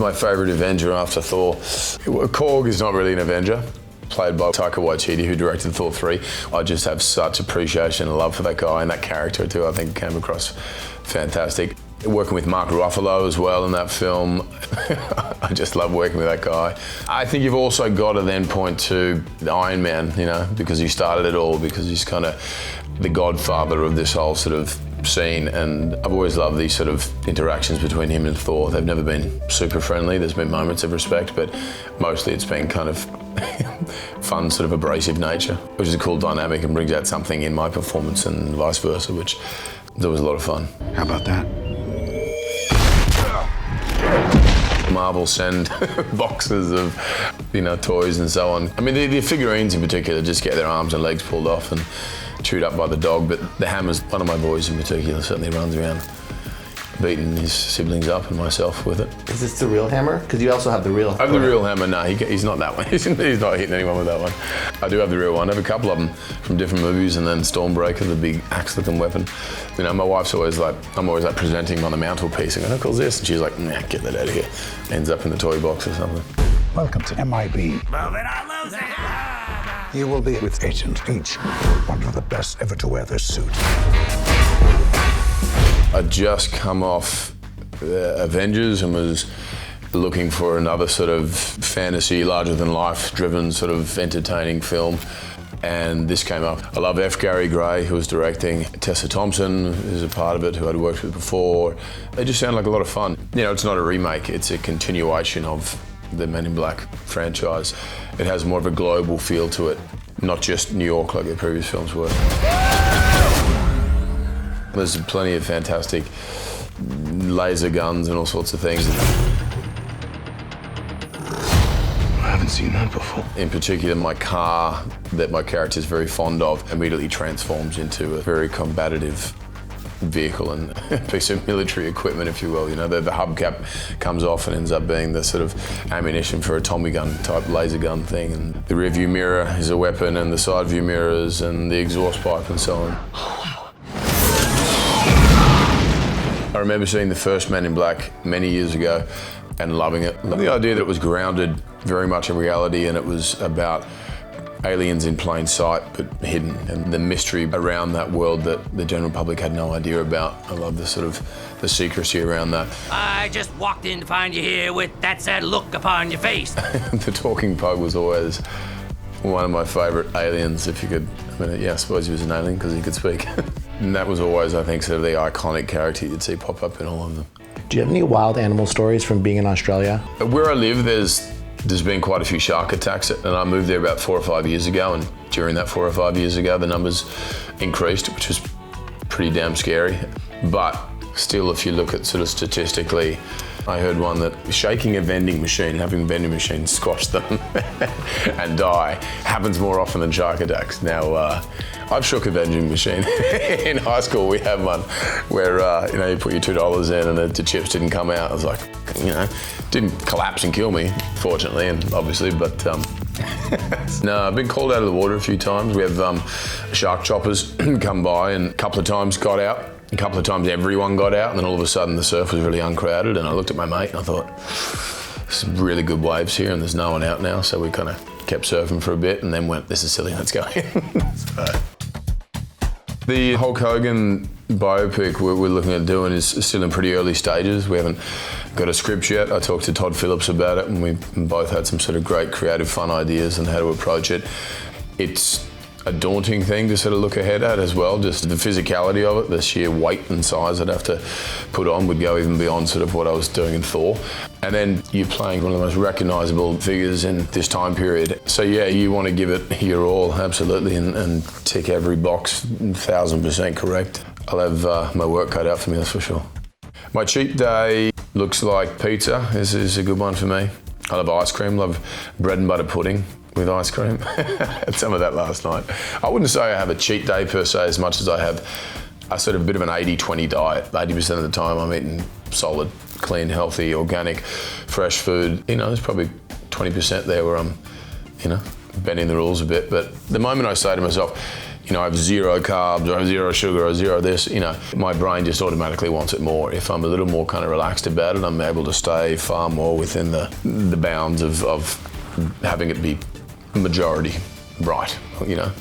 my favourite Avenger after Thor? Korg is not really an Avenger, played by Taika Waititi, who directed Thor 3. I just have such appreciation and love for that guy and that character too. I think came across fantastic. Working with Mark Ruffalo as well in that film. I just love working with that guy. I think you've also got to then point to Iron Man, you know, because he started it all, because he's kind of the godfather of this whole sort of scene, and I've always loved these sort of interactions between him and Thor. They've never been super friendly. There's been moments of respect, but mostly it's been kind of fun, sort of abrasive nature, which is a cool dynamic and brings out something in my performance and vice versa, which there was a lot of fun. How about that? Marvel send boxes of, you know, toys and so on. I mean, the figurines in particular just get their arms and legs pulled off and chewed up by the dog, but the Hammer's, one of my boys in particular, certainly runs around beating his siblings up and myself with it. Is this the real Hammer? Because you also have the real. I have the real Hammer. No, he's not that one. He's not hitting anyone with that one. I do have the real one. I have a couple of them from different movies, and then Stormbreaker, the big axe-looking weapon. You know, my wife's always like, I'm always like presenting him on the mantelpiece and going, how cool's this? And she's like, nah, get that out of here. Ends up in the toy box or something. Welcome to MIB. Moving on, losing. You will be with Agent H, one of the best ever to wear this suit. I'd just come off Avengers and was looking for another sort of fantasy, larger-than-life driven sort of entertaining film, and this came up. I love F. Gary Gray, who was directing. Tessa Thompson is a part of it, who I'd worked with before. They just sound like a lot of fun. You know, it's not a remake, it's a continuation of the Men in Black franchise. It has more of a global feel to it, not just New York like the previous films were. There's plenty of fantastic laser guns and all sorts of things. I haven't seen that before. In particular, my car that my character is very fond of immediately transforms into a very combative vehicle and piece of military equipment, if you will. You know, the hubcap comes off and ends up being the sort of ammunition for a Tommy gun type laser gun thing. And the rear view mirror is a weapon, and the side view mirrors and the exhaust pipe and so on. I remember seeing the first Men in Black many years ago and loving it. The idea that it was grounded very much in reality, and it was about aliens in plain sight but hidden, and the mystery around that world that the general public had no idea about. I love the sort of the secrecy around that. I just walked in to find you here with that sad look upon your face. The talking pug was always one of my favourite aliens, if you could, I mean, yeah, I suppose he was an alien because he could speak. And that was always, I think, sort of the iconic character you'd see pop up in all of them. Do you have any wild animal stories from being in Australia? Where I live, there's been quite a few shark attacks, and I moved there about 4 or 5 years ago, and during that 4 or 5 years ago, the numbers increased, which was pretty damn scary. But still, if you look at sort of statistically, I heard one that shaking a vending machine, having a vending machine squash them and die, happens more often than shark attacks. Now, I've shook a vending machine. In high school, we had one where, you know, you put your $2 in and the chips didn't come out. I was like, you know, didn't collapse and kill me, fortunately, and obviously, but no, I've been called out of the water a few times. We have shark choppers come by, and a couple of times got out. A couple of times everyone got out, and then all of a sudden the surf was really uncrowded, and I looked at my mate and I thought, there's really good waves here and there's no one out now, so we kind of kept surfing for a bit and then went, this is silly, let's go. So, the Hulk Hogan biopic we're looking at doing is still in pretty early stages. We haven't got a script yet. I talked to Todd Phillips about it, and we both had some sort of great creative fun ideas on how to approach it. It's a daunting thing to sort of look ahead at as well, just the physicality of it, the sheer weight and size I'd have to put on would go even beyond sort of what I was doing in Thor. And then you're playing one of the most recognisable figures in this time period. So yeah, you want to give it your all, absolutely, and tick every box 1000% correct. I'll have my work cut out for me, that's for sure. My cheat day looks like pizza. This is a good one for me. I love ice cream, love bread and butter pudding with ice cream. Had some of that last night. I wouldn't say I have a cheat day per se as much as I have a sort of a bit of an 80-20 diet. 80% of the time I'm eating solid, clean, healthy, organic, fresh food. You know, there's probably 20% there where I'm, you know, bending the rules a bit. But the moment I say to myself, you know, I have 0 carbs or I have 0 sugar or 0 this, you know, my brain just automatically wants it more. If I'm a little more kind of relaxed about it, I'm able to stay far more within the bounds of having it be majority right, you know.